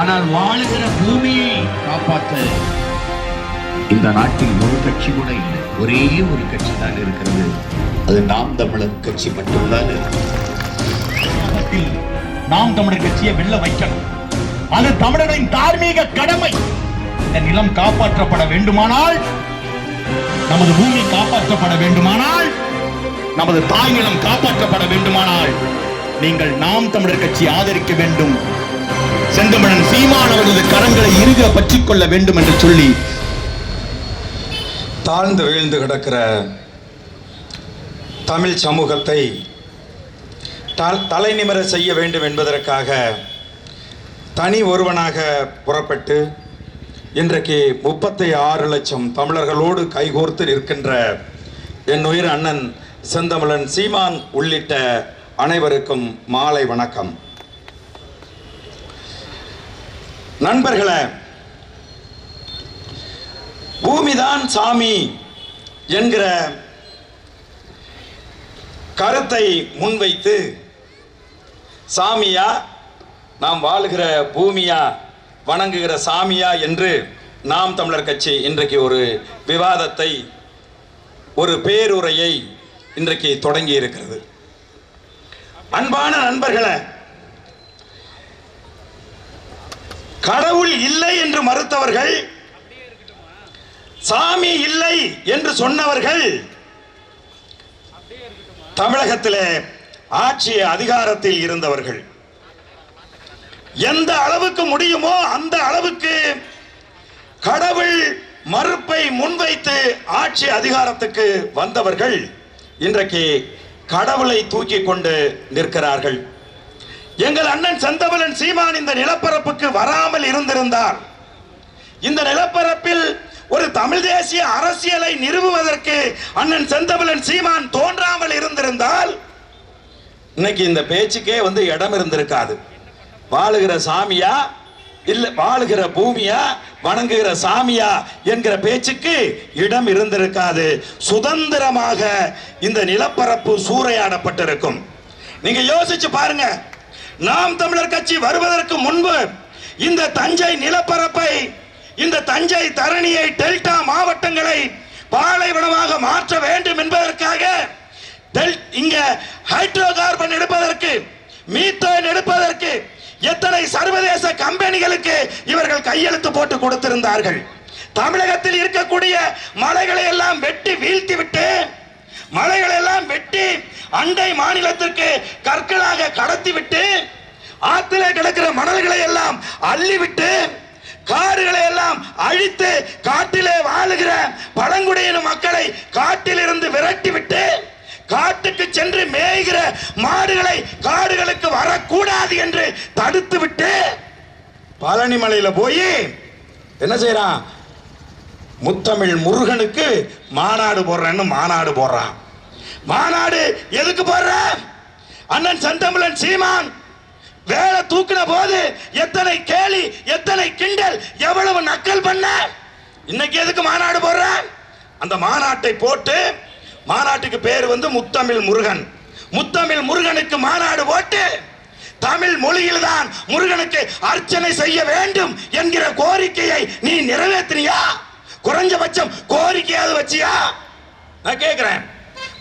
ஆனால் வாழுகிற பூமியை காப்பாற்ற இந்த நாட்டில் ஒரு கட்சி கூட இல்லை. ஒரே ஒரு கட்சி தான் இருக்கிறது. அது நாம் தமிழர் கட்சி மட்டும்தான். நாம் தமிழர் கட்சியை வெல்ல வைக்கணும். அது தமிழரின் தார்மீக கடமை. இந்த நிலம் காப்பாற்றப்பட வேண்டுமானால், நமது பூமி காப்பாற்றப்பட வேண்டுமானால், நமது தாய் நிலம் காப்பாற்றப்பட வேண்டுமானால் நீங்கள் நாம் தமிழர் கட்சி ஆதரிக்க வேண்டும். செந்தமிழன் சீமான் அவரது கரங்களை இறுக பற்றிக் கொள்ள வேண்டும் என்று சொல்லி தாழ்ந்து வீழ்ந்து கிடக்கிற தமிழ் சமூகத்தை தலைநிமிர செய்ய வேண்டும் என்பதற்காக தனி ஒருவனாக புறப்பட்டு இன்றைக்கு 36 லட்சம் தமிழர்களோடு கைகோர்த்து நிற்கின்ற என் உயிர் அண்ணன் செந்தமிழன் சீமான் உள்ளிட்ட அனைவருக்கும் மாலை வணக்கம். நண்பர்களே, பூமிதான் சாமி என்கிற கருத்தை முன்வைத்து சாமியா, நாம் வாழுகிற பூமியா, வணங்குகிற சாமியா என்று நாம் தமிழர் கட்சி இன்றைக்கு ஒரு விவாதத்தை, ஒரு பேருரையை இன்றைக்கு தொடங்கி இருக்கிறது. அன்பான நண்பர்களே, கடவுள் இல்லை என்று மறுத்தவர்கள், சாமி இல்லை என்று சொன்னவர்கள் தமிழகத்திலே ஆட்சி அதிகாரத்தில் இருந்தவர்கள். எந்த அளவுக்கு முடியுமோ அந்த அளவுக்கு கடவுள் மறுப்பை முன்வைத்து ஆட்சி அதிகாரத்துக்கு வந்தவர்கள் இன்றைக்கு கடவுளை தூக்கி கொண்டு நிற்கிறார்கள். எங்கள் அண்ணன் செந்தமிழன் சீமான் இந்த நிலப்பரப்புக்கு வராமல் இருந்திருந்தார், இந்த நிலப்பரப்பில் ஒரு தமிழ் தேசிய அரசியலை நிறுவுவதற்கு அண்ணன் செந்தமிழன் சீமான் தோன்றாமல் இருந்திருந்தால் இன்னைக்கு இந்த பேச்சுக்கே இடம் இருந்திருக்காது. வாழுகிற சாமியா இல்ல வாழுகிற பூமியா, வணங்குகிற சாமியா என்கிற பேச்சுக்கு இடம் இருந்திருக்காது. சுதந்திரமாக இந்த நிலப்பரப்பு சூறையாடப்பட்டிருக்கும். நீங்க யோசிச்சு பாருங்க, நாம் தமிழர் கட்சி வருவதற்கு முன்பு இந்த தஞ்சை நிலப்பரப்பை, இந்த தஞ்சை தரணியை, டெல்டா மாவட்டங்களை பாலைவனமாக மாற்ற வேண்டும் என்பதற்காக இங்க ஹைட்ரோ கார்பன் எடுப்பதற்கு, மீத்தேன் எடுப்பதற்கு எத்தனை சர்வதேச கம்பெனிகளுக்கு இவர்கள் கையெழுத்து போட்டு கொடுத்திருந்தார்கள். தமிழகத்தில் இருக்கக்கூடிய மலைகளை எல்லாம் வெட்டி வீழ்த்தி விட்டு, மலைகளை எல்லாம் வெட்டி அண்டை மாநிலத்திற்கு கற்களாக கடத்திவிட்டு, ஆற்றிலே கிடக்கிற மணல்களை எல்லாம் அள்ளிவிட்டு, காடுகளை எல்லாம் அழித்து காட்டிலே வாழுகிற பழங்குடியின மக்களை காட்டிலிருந்து விரட்டிவிட்டு, காட்டுக்கு சென்று மேய்கிற மாடுகளை காடுகளுக்கு வரக்கூடாது என்று தடுத்து விட்டு, பழனி மலையில போய் என்ன செய்யறான்? முத்தமிழ் முருகனுக்கு மாநாடு போடுறேன்னு மாநாடு போடுறான். மாநாடு எதுக்கு போடுற? அண்ணன் செந்தமிழன் சீமான் வேலை தூக்கின போது எத்தனை கேலி, எத்தனை கிண்டல், எவ்வளவு நக்கல் பண்ண. இன்னைக்கு எதுக்கு மாநாடு போடுற? அந்த மாநாட்டை போட்டு, மாநாட்டுக்கு பேர் முத்தமிழ் முருகன், முத்தமிழ் முருகனுக்கு மாநாடு போட்டு தமிழ் மொழியில் தான் முருகனுக்கு அர்ச்சனை செய்ய வேண்டும் என்கிற கோரிக்கையை நீ நிறைவேற்றினியா? குறைஞ்சபட்சம் கோரிக்கையாவது வச்சியா? நான் கேட்கிறேன்.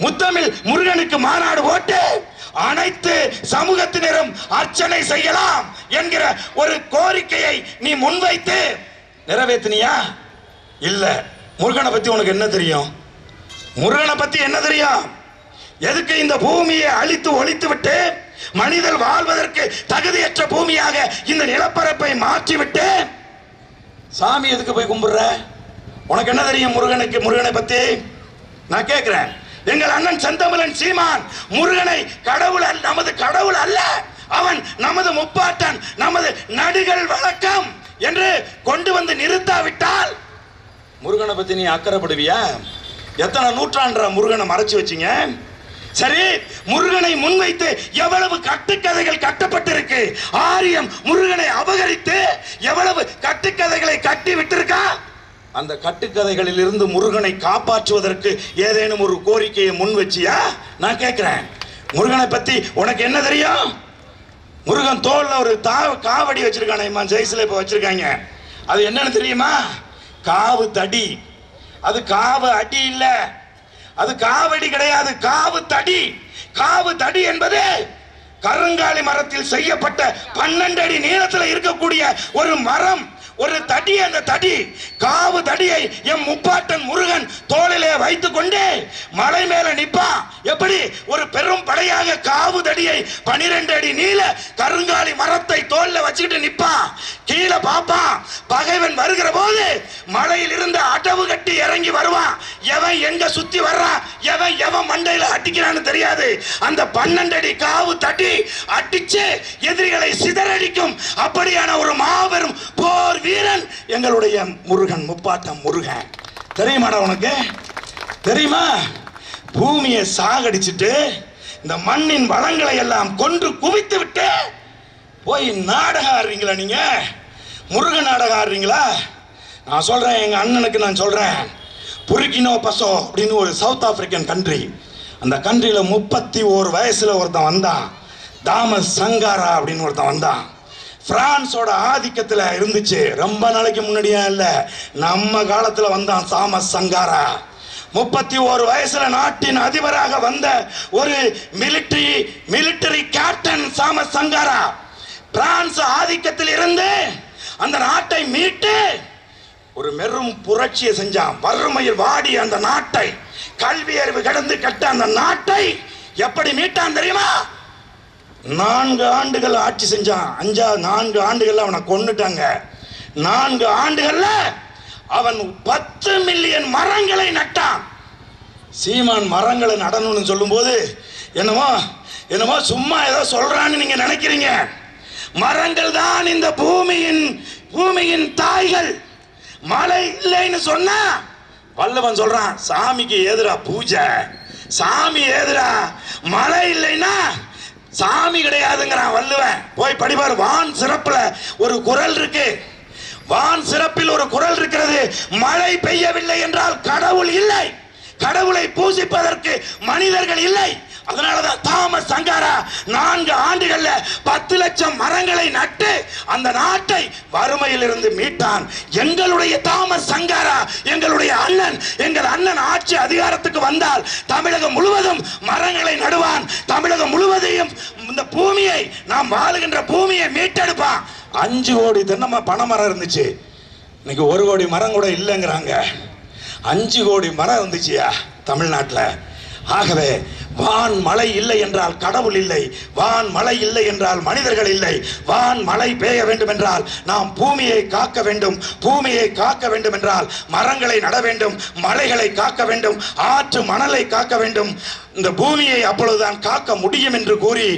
முத்தமிழ் முருகனுக்கு மாநாடு போட்டு அனைத்து சமூகத்தினரும் அர்ச்சனை செய்யலாம் என்கிற ஒரு கோரிக்கையை நீ முன்வைத்து நிறைவேற்றினியா? இல்ல. முருகனை பத்தி உனக்கு என்ன தெரியும்? முருகனை பத்தி என்ன தெரியும்? எதுக்கு இந்த பூமியை அழித்து ஒழித்து விட்டு மனிதர் வாழ்வதற்கு தகுதியற்ற பூமியாக இந்த நிலப்பரப்பை மாற்றிவிட்டு சாமி எதுக்கு போய் கும்பிடுற? உனக்கு என்ன தெரியும் முருகனுக்கு? முருகனை பத்தி நான் கேட்கிறேன். எங்கள் அண்ணன் செந்தமிழன் சீமான் முருகனை கடவுள், நமது கடவுள் அல்ல, அவன் நமது முப்பாட்டன், நமது நடுகள் வழக்கம் என்று கொண்டு வந்து நிறுத்தாவிட்டால் முருகனை பத்தி நீ அக்கறைப்படுவியா? எத்தனை நூற்றாண்டு முருகனை மறைச்சு வச்சீங்க? சரி, முருகனை முன்வைத்து எவ்வளவு கட்டுக்கதைகள் கட்டப்பட்டிருக்கு. ஆரியம் முருகனை அபகரித்து எவ்வளவு கட்டுக்கதைகளை கட்டி விட்டிருக்கா. அந்த கட்டுக்கதைகளில் இருந்து முருகனை காப்பாற்றுவதற்கு ஏதேனும் ஒரு கோரிக்கையை முன் வச்சியா? நான் கேட்கிறேன். முருகனை பத்தி உனக்கு என்ன தெரியும்? முருகன் தோல்ல ஒரு காவடி வச்சிருக்கானே ஜெய்சில இப்ப வச்சிருக்காங்க. அது என்னன்னு தெரியுமா? காவு தடி. அது காவு அடி இல்ல, அது காவடி கிடையாது, காவு தடி. காவு தடி என்பது கருங்காலி மரத்தில் செய்யப்பட்ட 12 அடி நீளத்தில் இருக்கக்கூடிய ஒரு மரம், ஒரு தடி. அந்த தடி, காவு தடியை எம் முப்பாட்டன் முருகன் தோளிலே வைத்துக் கொண்டு மலை மேல நிப்பான். எப்படி? ஒரு பெரும் படையாக காவு தடியை 12 அடி நீள கருங்காலி மரத்தை தோல்ல வச்சுக்கிட்டு நிப்பான். கீழே பாப்பான். பகைவன் வருகிற போது மலையில் இருந்து அடவு கட்டி இறங்கி வருவான். எவன் எங்க சுத்தி வர்றான், எவன் மண்டையில அடிக்கிறான்னு தெரியாது. அந்த 12 அடி காவு தடி அடிச்சு எதிரிகளை சிதறடிக்கும். அப்படியான ஒரு மாபெரும் போர் வீரன் எங்களுடைய முருகன், முப்பாட்டம் முருகன். தெரியுமாடா உனக்கு? தெரியுமா? பூமியை சாகடிச்சிட்டு இந்த மண்ணின் வளங்களை எல்லாம் கொன்று குவித்து விட்டு போய் நாடகம் ஆடுறீங்களா நீங்க? முருகன் நாடகம் ஆடுறீங்களா? நான் சொல்றேன், எங்க அண்ணனுக்கு நான் சொல்றேன். புர்கினோ பசோ அப்படின்னு ஒரு சவுத் ஆப்பிரிக்கன் கண்ட்ரி. அந்த கண்ட்ரியில 31 வயசுல ஒருத்தன் வந்தான். தாமஸ் சங்காரா அப்படின்னு ஒருத்தன் வந்தான். பிரான்ஸோட ஆதிக்கத்தில் இருந்துச்சு. ரொம்ப நாளைக்கு முன்னாடியே இல்ல, நம்ம காலத்துல வந்தான் தாமஸ் சங்காரா. 31 வயசுல நாட்டின் அதிபராக வந்த ஒரு military captain Thomas Sankara France ஆதிக்கத்தில் இருந்து அந்த நாட்டை மீட்டு ஒரு பெரும் புரட்சியை செஞ்சான். வறுமையில் வாடி அந்த நாட்டை, கல்வி அறிவு கடந்து கட்ட அந்த நாட்டை எப்படி மீட்டான் தெரியுமா? 4 ஆண்டுகள் ஆட்சி செஞ்சான். 4 ஆண்டுகள்ல அவனை கொன்னுட்டாங்க. 4 ஆண்டுகள்ல அவன் 10 மில்லியன் மரங்களை நட்டான். சீமான் மரங்களை நடணும்னு சொல்லும் போது என்னமோ சும்மா ஏதோ சொல்றான்னு நீங்க நினைக்கிறீங்க. மரங்கள் தான் இந்த பூமியின் தாய்கள். மழை இல்லைன்னு சொன்னா வல்லவன் சொல்றான், சாமிக்கு ஏதுரா பூஜை, சாமி ஏதுரா, மழை இல்லைன்னா சாமி கிடையாதுங்கிறான் வள்ளுவன். போய் படிப்பார். வான் சிறப்புல ஒரு குறள் இருக்கு. வான் சிறப்பில் ஒரு குறள் இருக்கிறது. மழை பெய்யவில்லை என்றால் கடவுள் இல்லை, கடவுளை பூசிப்பதற்கு மனிதர்கள் இல்லை. அதனாலதான் தாமஸ் சங்காரா 4 ஆண்டுகள்ல 10 லட்சம் மரங்களை நட்டு அந்த நாட்டை வறுமையில் இருந்து மீட்டான். எங்களுடைய தாமஸ் சங்காரா, எங்களுடைய எங்கள் அண்ணன் ஆட்சி அதிகாரத்துக்கு வந்தால் தமிழகம் முழுவதும் மரங்களை நடுவான். தமிழகம் முழுவதையும் இந்த பூமியை, நாம் வாழுகின்ற பூமியை மீட்டெடுப்பான். 5 கோடி தென்னை பனைமரம் இருந்துச்சு, இன்னைக்கு 1 கோடி மரம் கூட இல்லைங்கிறாங்க. 5 கோடி மரம் இருந்துச்சியா தமிழ்நாட்டில். ஆகவே வான் மழை இல்லை என்றால் கடவுள் இல்லை, வான் மழை இல்லை என்றால் மனிதர்கள் இல்லை. வான் மழை பெய்ய வேண்டும் என்றால் நாம் பூமியை காக்க வேண்டும். பூமியை காக்க வேண்டும் என்றால் மரங்களை நட வேண்டும், மலைகளை காக்க வேண்டும், ஆற்று மணலை காக்க வேண்டும். இந்த பூமியை அப்பொழுதுதான் காக்க முடியும் என்று கூறி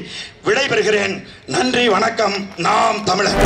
விடைபெறுகிறேன். நன்றி, வணக்கம். நாம் தமிழர்.